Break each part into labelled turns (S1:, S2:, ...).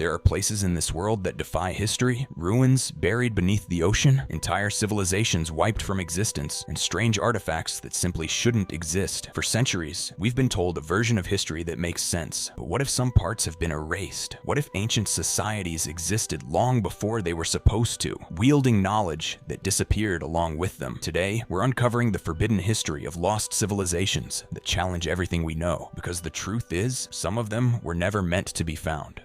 S1: There are places in this world that defy history, ruins buried beneath the ocean, entire civilizations wiped from existence, and strange artifacts that simply shouldn't exist. For centuries, we've been told a version of history that makes sense. But what if some parts have been erased? What if ancient societies existed long before they were supposed to, wielding knowledge that disappeared along with them? Today, we're uncovering the forbidden history of lost civilizations that challenge everything we know, because the truth is, some of them were never meant to be found.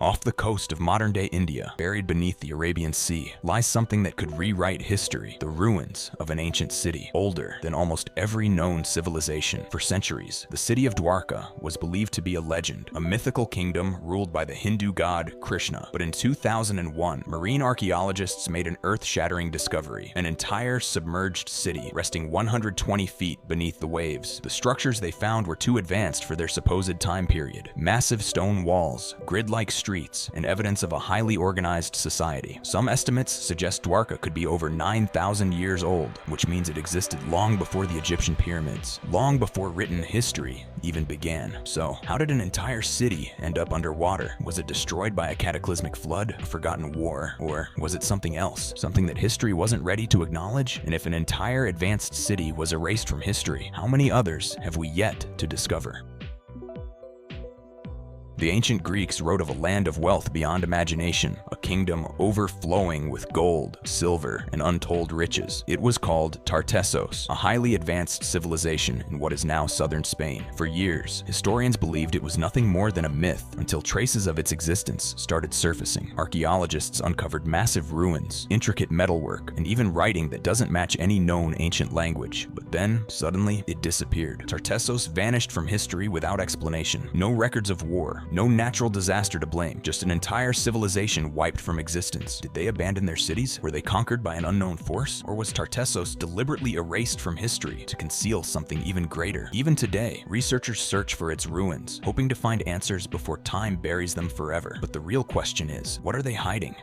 S1: Off the coast of modern-day India, buried beneath the Arabian Sea, lies something that could rewrite history: the ruins of an ancient city, older than almost every known civilization. For centuries, the city of Dwarka was believed to be a legend, a mythical kingdom ruled by the Hindu god Krishna. But in 2001, marine archaeologists made an earth-shattering discovery: an entire submerged city resting 120 feet beneath the waves. The structures they found were too advanced for their supposed time period. Massive stone walls, grid-like streets, and evidence of a highly organized society. Some estimates suggest Dwarka could be over 9,000 years old, which means it existed long before the Egyptian pyramids, long before written history even began. So, how did an entire city end up underwater? Was it destroyed by a cataclysmic flood, a forgotten war, or was it something else? Something that history wasn't ready to acknowledge? And if an entire advanced city was erased from history, how many others have we yet to discover? The ancient Greeks wrote of a land of wealth beyond imagination, a kingdom overflowing with gold, silver, and untold riches. It was called Tartessos, a highly advanced civilization in what is now southern Spain. For years, historians believed it was nothing more than a myth until traces of its existence started surfacing. Archaeologists uncovered massive ruins, intricate metalwork, and even writing that doesn't match any known ancient language. But then, suddenly, it disappeared. Tartessos vanished from history without explanation. No records of war, no natural disaster to blame, just an entire civilization wiped from existence. Did they abandon their cities? Were they conquered by an unknown force? Or was Tartessos deliberately erased from history to conceal something even greater? Even today, researchers search for its ruins, hoping to find answers before time buries them forever. But the real question is, what are they hiding?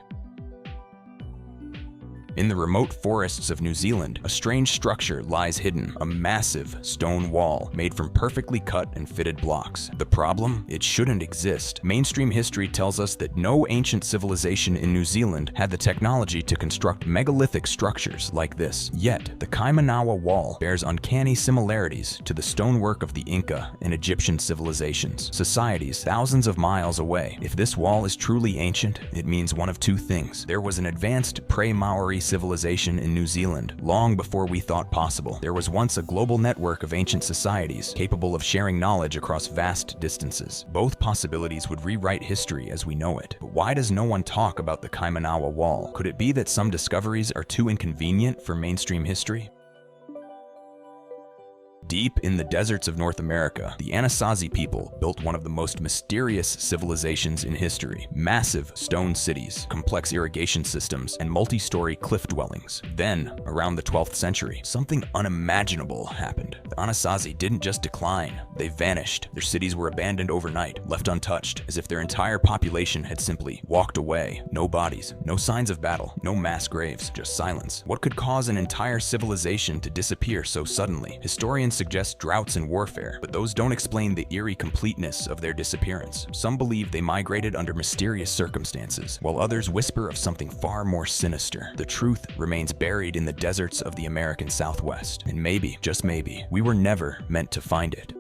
S1: In the remote forests of New Zealand, a strange structure lies hidden, a massive stone wall made from perfectly cut and fitted blocks. The problem? It shouldn't exist. Mainstream history tells us that no ancient civilization in New Zealand had the technology to construct megalithic structures like this. Yet, the Kaimanawa Wall bears uncanny similarities to the stonework of the Inca and Egyptian civilizations, societies thousands of miles away. If this wall is truly ancient, it means one of two things. There was an advanced pre-Maori civilization in New Zealand long before we thought possible. There was once a global network of ancient societies capable of sharing knowledge across vast distances. Both possibilities would rewrite history as we know it. But why does no one talk about the Kaimanawa Wall? Could it be that some discoveries are too inconvenient for mainstream history? Deep in the deserts of North America, the Anasazi people built one of the most mysterious civilizations in history. Massive stone cities, complex irrigation systems, and multi-story cliff dwellings. Then, around the 12th century, something unimaginable happened. The Anasazi didn't just decline, they vanished. Their cities were abandoned overnight, left untouched, as if their entire population had simply walked away. No bodies, no signs of battle, no mass graves, just silence. What could cause an entire civilization to disappear so suddenly? Historians suggest droughts and warfare, but those don't explain the eerie completeness of their disappearance. Some believe they migrated under mysterious circumstances, while others whisper of something far more sinister. The truth remains buried in the deserts of the American Southwest, and maybe, just maybe, we were never meant to find it.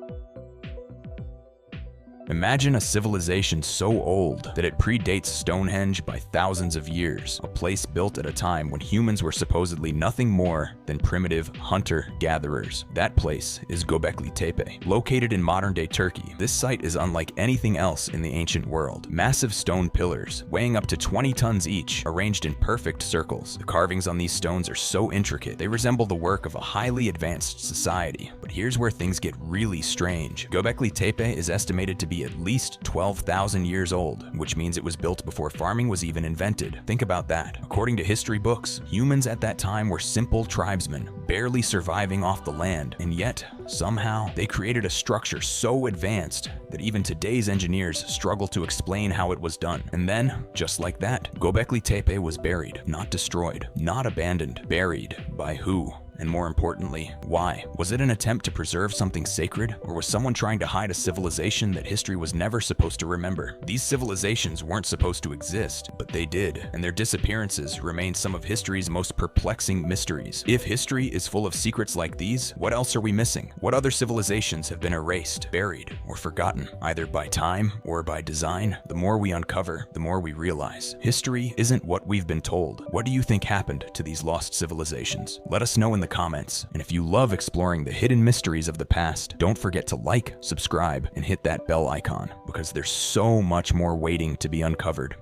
S1: Imagine a civilization so old that it predates Stonehenge by thousands of years, a place built at a time when humans were supposedly nothing more than primitive hunter-gatherers. That place is Göbekli Tepe. Located in modern-day Turkey, this site is unlike anything else in the ancient world. Massive stone pillars, weighing up to 20 tons each, arranged in perfect circles. The carvings on these stones are so intricate, they resemble the work of a highly advanced society. But here's where things get really strange. Göbekli Tepe is estimated to be at least 12,000 years old, which means it was built before farming was even invented. Think about that. According to history books, humans at that time were simple tribesmen, barely surviving off the land, and yet, somehow, they created a structure so advanced that even today's engineers struggle to explain how it was done. And then, just like that, Göbekli Tepe was buried, not destroyed, not abandoned, buried by who? And more importantly, why? Was it an attempt to preserve something sacred, or was someone trying to hide a civilization that history was never supposed to remember? These civilizations weren't supposed to exist, but they did, and their disappearances remain some of history's most perplexing mysteries. If history is full of secrets like these, what else are we missing? What other civilizations have been erased, buried, or forgotten, either by time or by design? The more we uncover, the more we realize history isn't what we've been told. What do you think happened to these lost civilizations? Let us know in the comments. And if you love exploring the hidden mysteries of the past, don't forget to like, subscribe, and hit that bell icon, because there's so much more waiting to be uncovered.